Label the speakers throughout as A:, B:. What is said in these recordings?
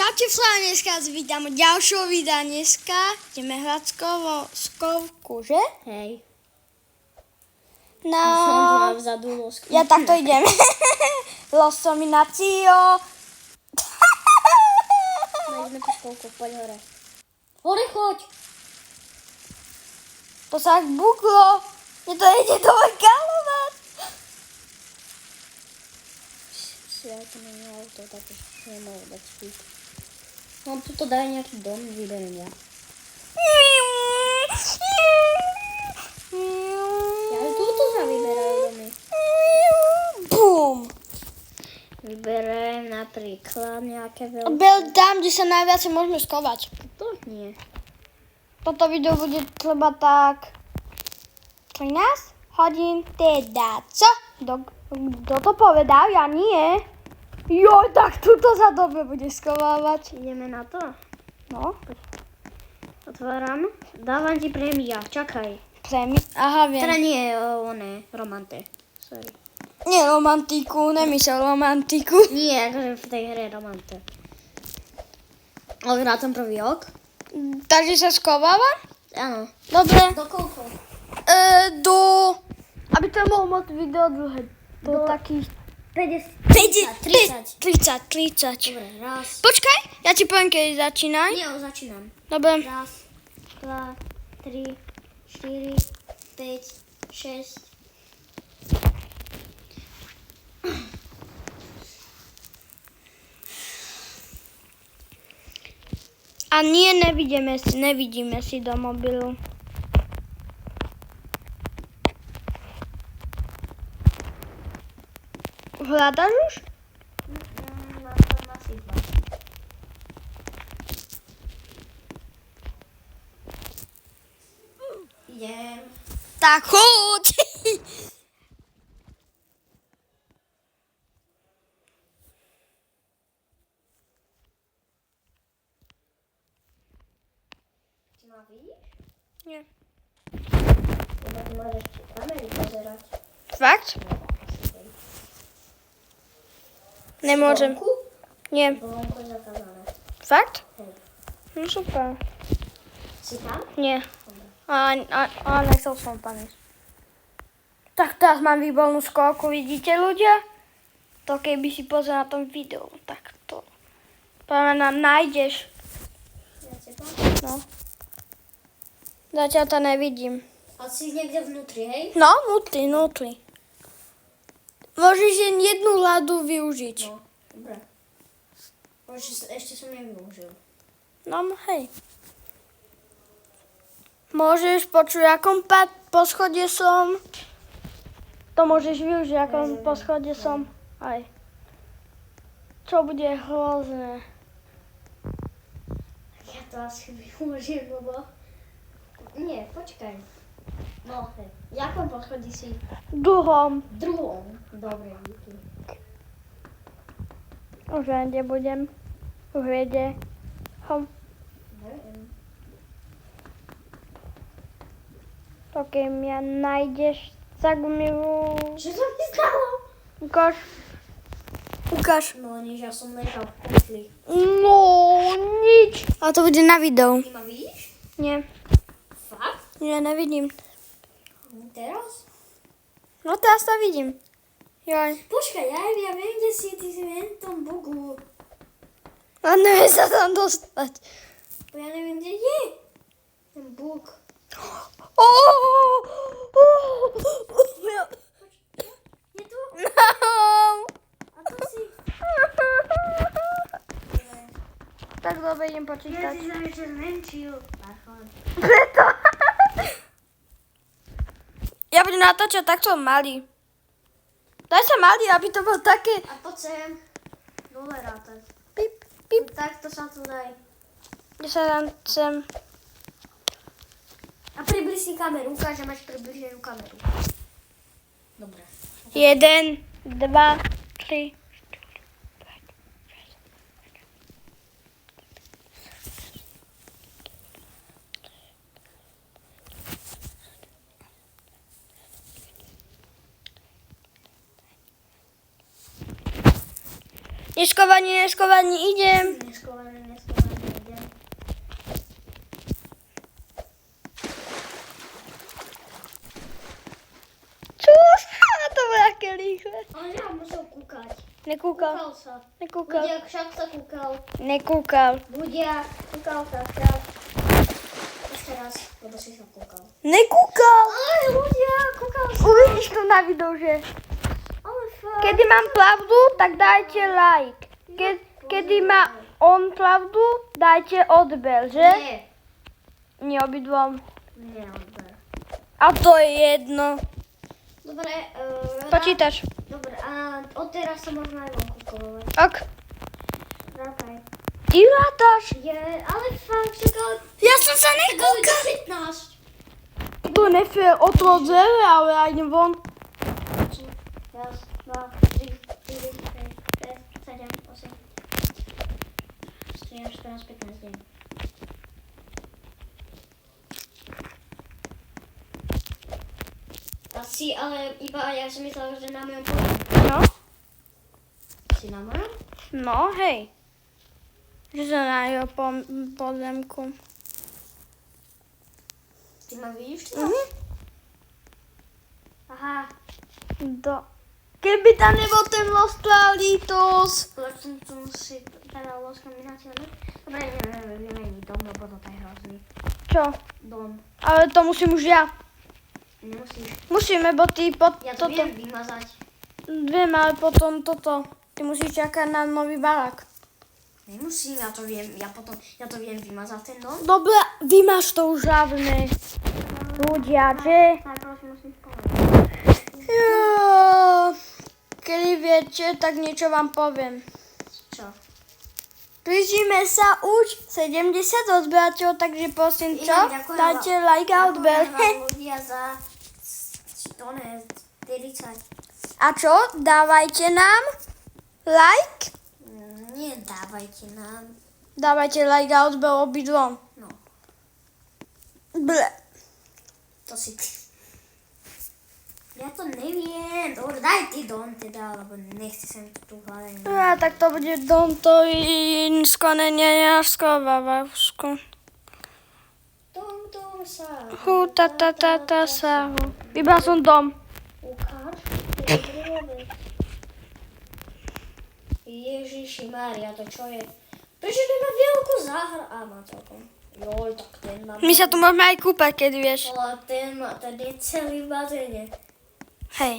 A: Čaute, dneska vás vítam u ďalšieho videa. Dneska ideme hrať skovku, že?
B: Hej.
A: No,
B: Vzadu
A: ja takto idem. Losominacio.
B: Nájdeme tú skovku, poď hore. Hore choď!
A: To sa ak buklo. Mne to ide dole galovať.
B: Ja to nemám auto, tak už nemohol dať spíť. Mám tuto daj nejaký dom, vyberiem ja. Ja tuto sa vyberajú domy.
A: Bum.
B: Vyberiem napríklad nejaké veľké.
A: Byl tam, kde sa najviac môžeme skovať.
B: To nie.
A: Toto video bude treba tak 13 hodín teda. Co? Kto to povedal? Ja nie. Joj, tak tuto sa dobre bude skovávať.
B: Ideme na to?
A: No.
B: Otváram. Dávam ti prémia, čakaj.
A: Aha, viem.
B: Teda nie, one, romante. Sorry.
A: Nie romantiku, nemyslel romantiku.
B: Nie, akože v tej hre romante. Ale na tom prvý ok?
A: Takže sa skováva?
B: Áno.
A: Dobre.
B: Do koľko?
A: Aby to mohol mať video dlhé. Do takých
B: 50.
A: 30.
B: Dobre, raz.
A: Počkaj, ja ti poviem, keď začínaj.
B: Nie, začínam.
A: Dobre.
B: Raz, 2, 3, 4, 5, 6.
A: A nie, nevidíme si do mobilu. Hľadaš už?
B: Idem.
A: Tak choď.
B: Ty ma vidíš?
A: Nie.
B: Iba ty môžeš kamery pozerať.
A: Fakt? Nemôžem.
B: Vonku?
A: Nie.
B: Vonku je zakázané.
A: Fakt?
B: Hej.
A: No super.
B: Si tam?
A: Nie. A nechcel som tam ísť. Tak teraz mám výbornú skovku, vidíte ľudia? To keby si pozrel na tom videu, tak to. Práve nám nájdeš.
B: Ja teba.
A: No. Zatiaľ to nevidím.
B: A si niekde vnútri, hej?
A: No, nutli. Môžeš jen jednu ľadu využiť.
B: No, dobre. Ešte som nevyužil.
A: No, hej. Môžeš počuť, akom poschodie som. To môžeš využiť, akom poschodie som. Aj. Čo bude hrozné.
B: Ja to asi využijem, lebo... Nie, počkaj. No, hej. V jakom poschodí si?
A: Druhom.
B: Druhom. Dobre, díky.
A: Už viem, kde budem. Už viede.
B: Neviem.
A: To keď mňa nájdeš, tak mi...
B: Čo sa mi stalo?
A: Ukáž.
B: No nič, ja som ležal v kufli.
A: No, nič. A to bude na videu.
B: Ty ma vidíš?
A: Nie,
B: Fakt?
A: ja nevidím.
B: Teraz?
A: No teraz to vidím. Joj.
B: Počkaj, ja viem, kde si, ty si v tom bugu.
A: A neviem sa tam dostať.
B: Bo ja neviem, kde je. Ten bug. Je tu?
A: No.
B: A to si...
A: Tak dobre, idem
B: Ja
A: počítať.
B: si som ešte zmenšil. Pardon.
A: Preto. Ja budem natáčať takto malý. Daj sa malý, aby to bolo také...
B: A poď sem. Dole rátať.
A: Pip, pip.
B: Takto sa tu daj.
A: Kde sa tam sem...
B: A približ si kameru. Ukáž, že máš približenú kameru. Dobre.
A: 1, 2, 3. Neškovaní, idem.
B: Neskovaný, idem.
A: Čus, to bolo aké rýchle.
B: Ale ja musel kúkať.
A: Nekúkal.
B: Kúkal sa.
A: Nekúkal.
B: Budiak však sa kúkal.
A: Nekúkal.
B: Budiak, kúkal sa však. Ešte raz, lebo si sa kúkal.
A: Nekúkal.
B: Ale budiak, kúkal sa.
A: Uvidíš to na videu, že
B: Ale fakt.
A: kedy mám pravdu, tak dajte like. Kedy má on pravdu, dajte odber, že?
B: Nie.
A: Nie obidvom.
B: Nie, odber.
A: A to je jedno.
B: Dobre,
A: Počítač.
B: Dobre, a odteraz sa možno aj von kúkovať.
A: Ok.
B: Rátaj.
A: Ty rátaš?
B: Je, ale fakt, čakal...
A: Ja som sa
B: Čakali
A: nekúkal.
B: do 15.
A: To nefér otvor dvere, ale aj idem von.
B: Raz, dva, 3, 4, 5, 6, 7, 8, 13, 14, 15 deň. Asi, ale iba ja som myslela, že na mojom pozemku.
A: No?
B: Si na mojom?
A: No, hej. Že sa na jeho pozemku.
B: Ty ma vidíš teraz?
A: Mhm.
B: Aha,
A: Keby tam nebol ten Lostralitos.
B: lebo som tu si teda Los kombinácia, ne? Dobre, neviem, dom, lebo to je hrozný.
A: Čo?
B: Dom.
A: Ale to musím už ja.
B: Nemusíš.
A: Musíme, bo ty
B: Ja to
A: toto...
B: viem vymazať.
A: Viem, ale potom toto. Ty musíš čakať na nový barák.
B: Nemusím, ja to viem vymazať ten dom.
A: Dobre, vymáš to už hlavne. Ľudia, že?
B: Najprv si musím povedať.
A: Jo, kedy viete, tak niečo vám poviem.
B: Čo?
A: Blížime sa už 70 odberateľov, takže prosím, čo?
B: Ďakujem
A: Dajte like a odber.
B: Ďakujem vám ľudia za 40.
A: A čo? Dávajte nám like?
B: Nedávajte nám.
A: Dávajte like a odber obidvom.
B: No,
A: Ble.
B: to si ty. Ja to neviem. Dobre, daj ty dom teda, lebo nechci sem tu hľadať.
A: Ja, tak to bude Dontovinsko, Neniasko, Bavavsko.
B: Dom sa.
A: Hu, ta, sa, hu. Vybral som dom.
B: Ukáž. Ježiši Mária, to čo je? Prečo nemá veľkú záhru? Á, má celkom. Joj, tak ten má...
A: My sa tu môžeme aj kúpať, keď vieš.
B: Ale ten je celý v bazéne.
A: Hej.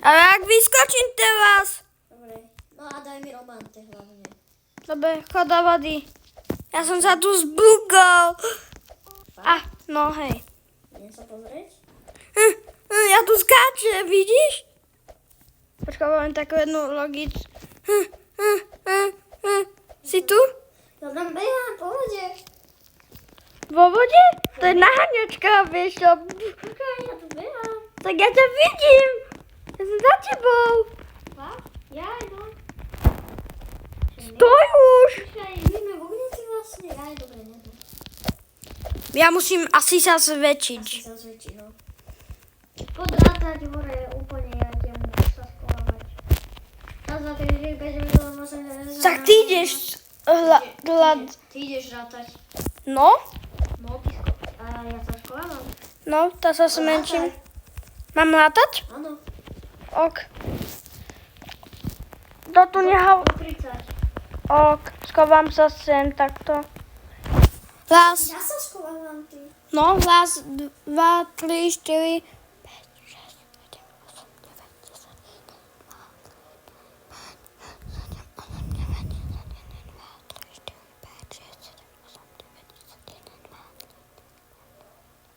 A: Ale ak vyskočím teraz.
B: Dobre, no a daj mi romante hlavne.
A: Dobre, chod do vody. Ja som sa tu zbugol. A, no hej.
B: Idem sa pozrieť?
A: Ja tu skáčem, vidíš? Počkaj, poviem takú jednu logič. Si tu?
B: Ja tam behám po vode.
A: Vo vode? To je naháňačka, vieš čo?
B: Počkaj, ja tu behám.
A: Tak ja ťa vidím. Ja som za tebou.
B: Fakt? Ja idem.
A: Stoj už.
B: Počkaj, my sme v ognici vlastne. Aj, dobre, neviem.
A: Ja musím asi sa zväčšiť.
B: Asi sa zväčší, no. Podrátať hore úplne, ja idem sa skolávať. Raz, dva, tri, štyri, päť, šesť, sedem, osem, deväť,
A: Tak ty ideš
B: Ty ideš rátať.
A: No?
B: No, a ja sa skolávam.
A: No, tá sa zmenším. Mám látať?
B: Áno,
A: Ok. To tu nechal.
B: do 30.
A: Ok, schovám sa sem takto. Raz,
B: Ja sa skolávam, ty.
A: no, raz, 2, 3, 4, 5, 6, 7, 8, 9, 10, 11, 12, 13, 14, 15, 16, 17, 18, 19, 20, 21, 22, 23, 24,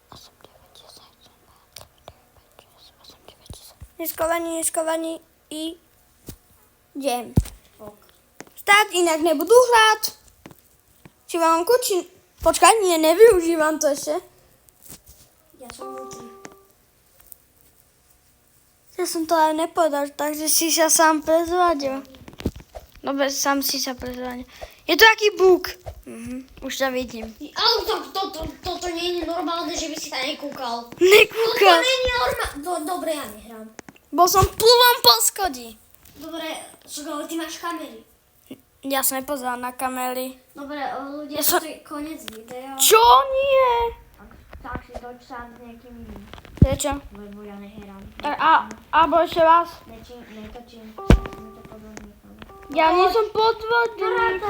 A: 25, 26, 27, 28, 29, 30. Neskovaní i idem.
B: Ok.
A: Stáť, inak nebudú hrať. Či vám kuči... Počkaj, nie, nevyužívam to ešte.
B: Ja som vnútri.
A: Ja som to aj nepovedal, takže si sa sám prezvadil. Dobre, sám si sa prezvadil. Je to aký búk. Už ťa vidím.
B: Ale toto nie je normálne, že by si sa nekúkal. Toto
A: Nekúkal.
B: nie je normálne. Dobre, ja nehrám.
A: Bol som plvom po schodí.
B: Dobre, ale ty máš kamery.
A: Ja som nepozerala na kamery.
B: Dobre, ľudia,
A: Ja som-
B: to je koniec videa.
A: Čo? Nie.
B: Tak si dočítam s niekým iným,
A: Prečo?
B: lebo ja nehrám.
A: Alebo ešte raz.
B: Netočím.
A: Ja nie som podvodný.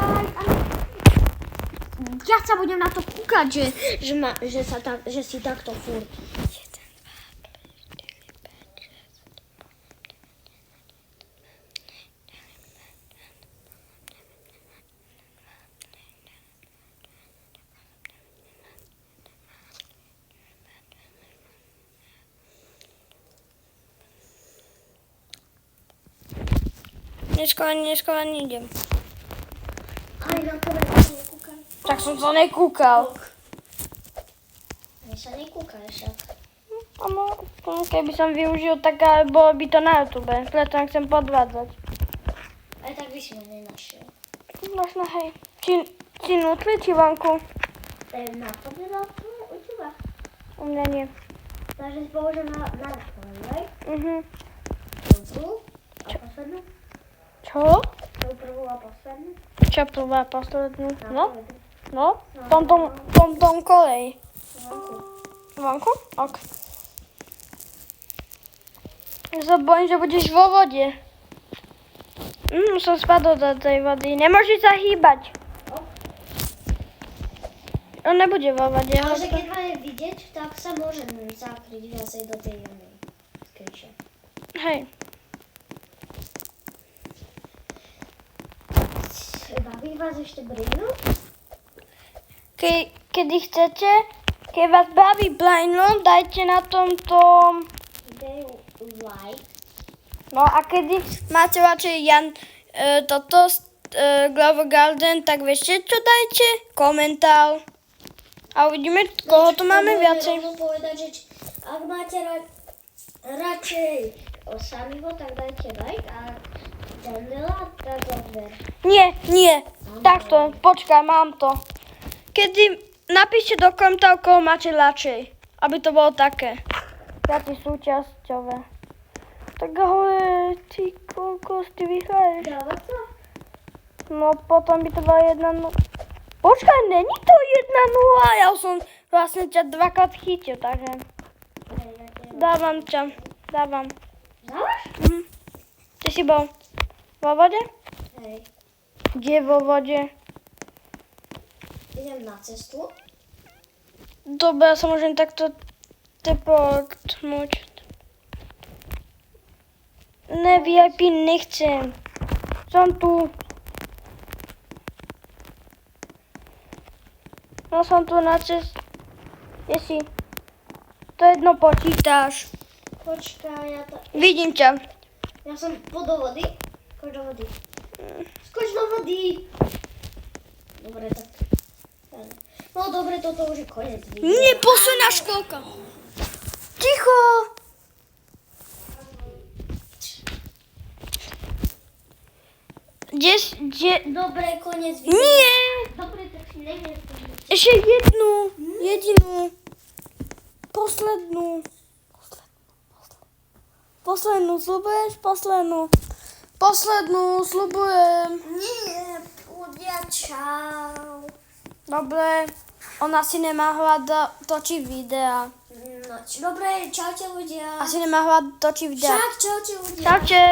B: Ja sa budem na to kúkať, že si takto furt.
A: Dneska ani idem.
B: Aj na kameru sa nekúkam.
A: Tak som sa nekúkal.
B: Mne sa nekúka však.
A: Keby som využil, tak bolo by to na YouTube. Preto nechcem podvádzať.
B: Aj tak by si ma nenašiel.
A: Možno hej. Či nutli, či vonku?
B: To je napadlo u teba.
A: U mňa nie.
B: Takže si použil na hej? Prvú a poslednú?
A: Čo?
B: Prvú a poslednú?
A: Čo prvá, poslednú?
B: Na
A: No? V tom kolej.
B: Vonku.
A: Vonku? Ok. Ja sa bojím, že budeš vo vode. Som spadol do tej vody. Nemôžeš sa hýbať. On nebude vo vode.
B: Ale že keď ma je vidieť, tak sa môžem zakryť viacej do tej jednej skryče.
A: Hej.
B: Baví vás ešte brýnu?
A: Kedy chcete, keď vás baví blajno, dajte na tomto...
B: Videu like.
A: No a kedy máte radšej Glover Garden, tak viete čo dajte? Komentár. A uvidíme, koho tu máme viacej.
B: Môžem povedať, že ak máte radšej Osamiho, tak dajte like a Daniela, tak odber.
A: Nie. Takto, počkaj, mám to. Kedy napíšte do komentárov, koho máte radšej. Aby to bolo také. Viacej súčasťové. Tak ahoj, ty kokos, ty vycháš.
B: Dáva sa?
A: No potom by to bola 1-0. Počkaj, není to 1-0. Ja som vlastne ťa dvakrát chytil, takže dávam ťa. Dávam.
B: Dávaš?
A: Ty si bol vo vode?
B: Hej.
A: Kde vo vode?
B: Idem na cestu.
A: Dobre, ja sa môžem takto teportnúť. Ne, VIP nechcem. Som tu. No som tu na ceste. Kde si? To jedno počítaš.
B: Počkaj,
A: Vidím ťa.
B: ja som do vody. Skoč do vody. Skoč do vody. Dobre, tak. No dobre, toto už je koniec.
A: Nie, posledná školka. Ticho. Kde?
B: Dobre, koniec videa.
A: Nie.
B: Dobre, tak si nevieš.
A: Ešte jedinú. Poslednú, slubuješ? Poslednú, slubujem.
B: Nie, ľudia, čau.
A: Dobre, ona si nemá hľad točiť videa.
B: No, dobre, čaute ľudia.
A: Asi nemá hľad točiť videa.
B: Však, čaute ľudia.
A: Čaute.